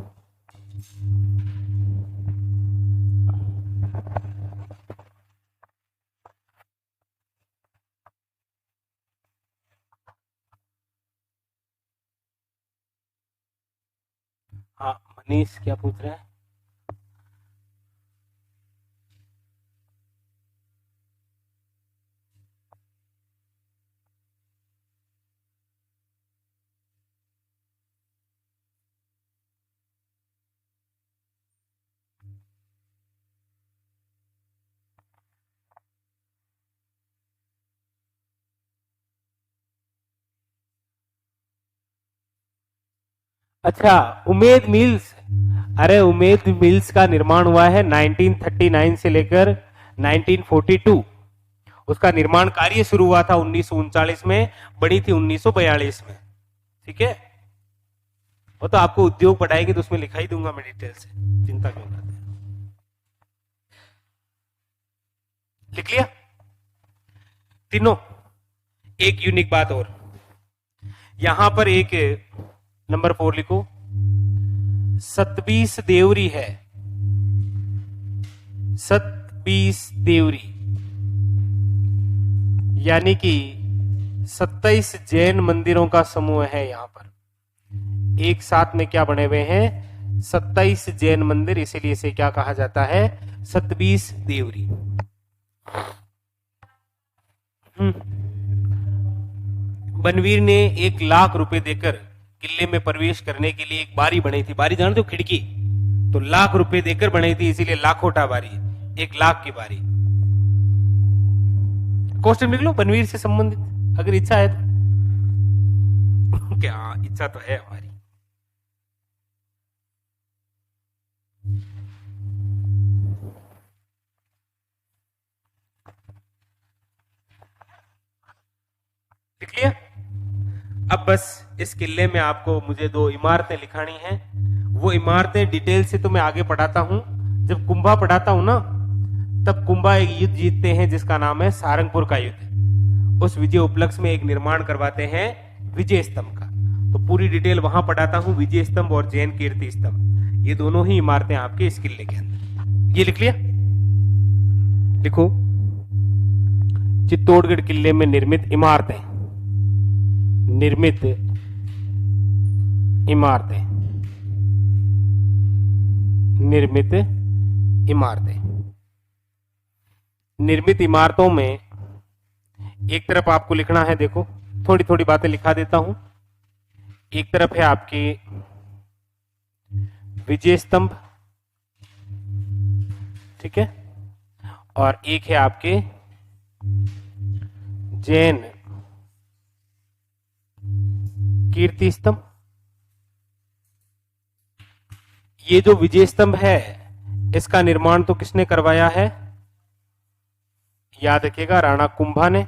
[SPEAKER 1] हाँ मनीष क्या पूछ रहे हैं? अच्छा, उमेद मिल्स। अरे उमेद मिल्स का निर्माण हुआ है 1939 से लेकर 1942। उसका निर्माण कार्य शुरू हुआ था 1939 में, बनी थी 1942 में। ठीक है, वो तो आपको उद्योग पढ़ाएंगे तो उसमें लिखा ही दूंगा मैं डिटेल से, चिंता क्यों करते हैं। लिख लिया तीनों? एक यूनिक बात और, यहां पर एक नंबर 4 लिखो, सतबीस देवरी है, सतबीस देवरी, यानी कि 27 जैन मंदिरों का समूह है। यहां पर एक साथ में क्या बने हुए हैं? 27 जैन मंदिर, इसीलिए इसे क्या कहा जाता है? सतबीस देवरी। बनवीर ने 1,00,000 रुपए देकर किले में प्रवेश करने के लिए एक बारी बनाई थी। बारी जानते हो, खिड़की, तो 1,00,000 रुपए देकर बनाई थी, इसीलिए लाखोटा बारी, 1,00,000 की बारी। क्वेश्चन लिख लो बनवीर से संबंधित, अगर इच्छा है तो। क्या इच्छा तो है हमारी। लिख लिया? अब बस इस किले में आपको मुझे 2 इमारतें लिखानी हैं। वो इमारतें डिटेल से तो मैं आगे पढ़ाता हूं। जब कुंभा पढ़ाता हूं ना, तब कुंभा एक युद्ध जीतते हैं जिसका नाम है सारंगपुर का युद्ध। उस विजय उपलक्ष्य में एक निर्माण करवाते हैं विजय स्तंभ का, तो पूरी डिटेल वहां पढ़ाता हूं। विजय स्तंभ और जैन कीर्ति स्तंभ, ये दोनों ही इमारतें आपके इस किले के अंदर। ये लिख लिया? लिखो, चित्तौड़गढ़ किले में निर्मित इमारतें, निर्मित इमारतें, निर्मित इमारतें। निर्मित इमारतों में एक तरफ आपको लिखना है, देखो थोड़ी थोड़ी बातें लिखा देता हूं। एक तरफ है आपकी विजय स्तंभ, ठीक है, और एक है आपके जैन कीर्ति स्तंभ। ये जो विजय स्तंभ है, इसका निर्माण तो किसने करवाया है? याद रखिएगा, राणा कुंभा ने।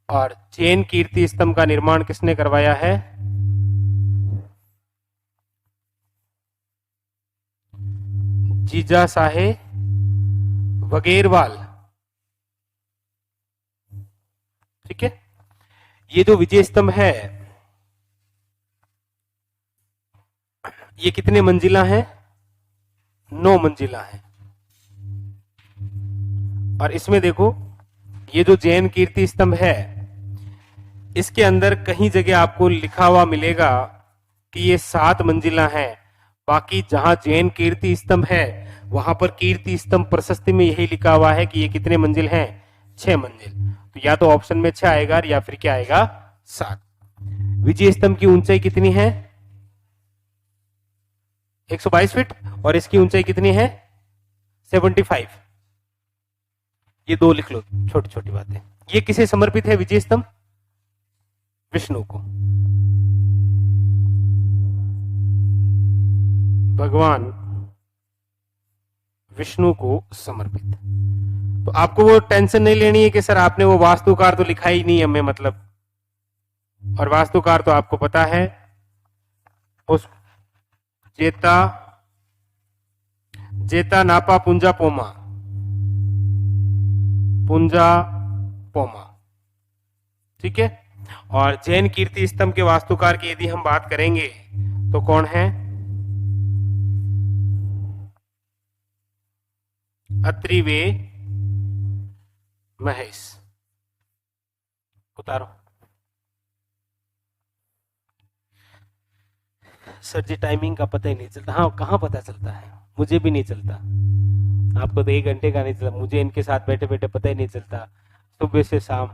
[SPEAKER 1] और जैन कीर्ति स्तंभ का निर्माण किसने करवाया है? जीजा साहे वगेरवाल। ठीक है, ये जो विजय स्तंभ है ये कितने मंजिला है? 9 मंजिला है। और इसमें देखो ये जो जैन कीर्ति स्तंभ है इसके अंदर कहीं जगह आपको लिखा हुआ मिलेगा कि ये 7 मंजिला है। बाकी जहां जैन कीर्ति स्तंभ है वहां पर कीर्ति स्तंभ प्रशस्ति में यही लिखा हुआ है कि ये कितने मंजिल हैं? 6 मंजिल। तो या तो ऑप्शन में 6 आएगा या फिर क्या आएगा? 7। विजय स्तंभ की ऊंचाई कितनी है? 122 फीट। और इसकी ऊंचाई कितनी है? 75। ये 2 लिख लो, छोटी छोटी बातें। ये किसे समर्पित है विजय स्तंभ? विष्णु को, भगवान विष्णु को समर्पित। तो आपको वो टेंशन नहीं लेनी है कि सर आपने वो वास्तुकार तो लिखा ही नहीं हमें, मतलब। और वास्तुकार तो आपको पता है, उस जेता नापा पुंजा पोमा, ठीक है। और जैन कीर्ति स्तंभ के वास्तुकार की यदि हम बात करेंगे तो कौन है? अत्रि वे महेश। उतारो। सर जी टाइमिंग का पता ही नहीं चलता। हाँ, कहाँ पता चलता है? मुझे भी नहीं चलता। आपको तो 1 घंटे का नहीं चलता, मुझे इनके साथ बैठे बैठे पता ही नहीं चलता, सुबह से शाम।